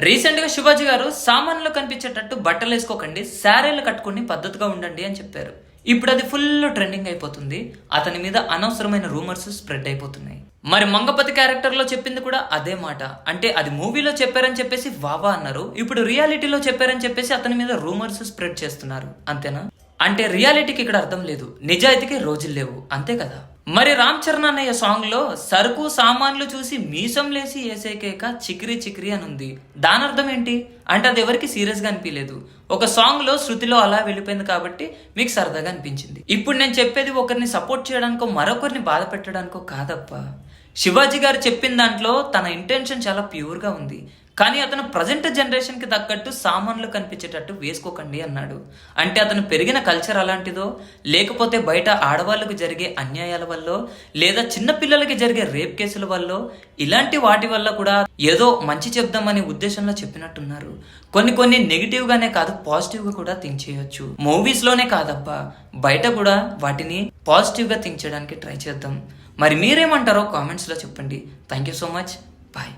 Recent గా శివాజీ గారు సామాన్లు కనిపించేటట్టు బట్టలు వేసుకోకండి, శారీలు కట్టుకుని పద్ధతిగా ఉండండి అని చెప్పారు. ఇప్పుడు అది ఫుల్ ట్రెండింగ్ అయిపోతుంది. అతని మీద అనవసరమైన రూమర్స్ స్ప్రెడ్ అయిపోతున్నాయి. మరి మంగపతి క్యారెక్టర్ లో చెప్పింది కూడా అదే మాట. అంటే అది మూవీలో చెప్పారని చెప్పేసి వావా అన్నారు, ఇప్పుడు రియాలిటీలో చెప్పారని చెప్పేసి అతని మీద రూమర్స్ స్ప్రెడ్ చేస్తున్నారు. అంతేనా? అంటే రియాలిటీకి ఇక్కడ అర్థం లేదు, నిజాయితీకి రోజులు లేవు, అంతే కదా. మరి రామ్ చరణ్ అన్నయ్య సాంగ్ లో సరుకు సామాన్లు చూసి మీసం లేసి ఏసేకేక చికిరి చికిరి అని ఉంది. దాని అర్థం ఏంటి అంటే అది ఎవరికి సీరియస్ గా అనిపించలేదు. ఒక సాంగ్ లో శృతిలో అలా వెళ్ళిపోయింది కాబట్టి మీకు సరదాగా అనిపించింది. ఇప్పుడు నేను చెప్పేది ఒకరిని సపోర్ట్ చేయడానికో మరొకరిని బాధ పెట్టడానికో కాదప్ప. శివాజీ గారు చెప్పిన దాంట్లో తన ఇంటెన్షన్ చాలా ప్యూర్ గా ఉంది. కానీ అతను ప్రజెంట్ జనరేషన్ కి తగ్గట్టు సామాన్లు కనిపించేటట్టు వేసుకోకండి అన్నాడు. అంటే అతను పెరిగిన కల్చర్ అలాంటిదో, లేకపోతే బయట ఆడవాళ్ళకు జరిగే అన్యాయాల వల్ల, లేదా చిన్న పిల్లలకి జరిగే రేప్ కేసుల వల్ల, ఇలాంటి వాటి వల్ల కూడా ఏదో మంచి చెప్దామనే ఉద్దేశంలో చెప్పినట్టున్నారు. కొన్ని నెగిటివ్ గానే కాదు, పాజిటివ్ గా కూడా థింక్ చేయొచ్చు. మూవీస్ లోనే కాదబ్బా, బయట కూడా వాటిని పాజిటివ్ గా థింక్ చేయడానికి ట్రై చేద్దాం. మరి మీరేమంటారో కామెంట్స్ లో చెప్పండి. Thank you so much. Bye.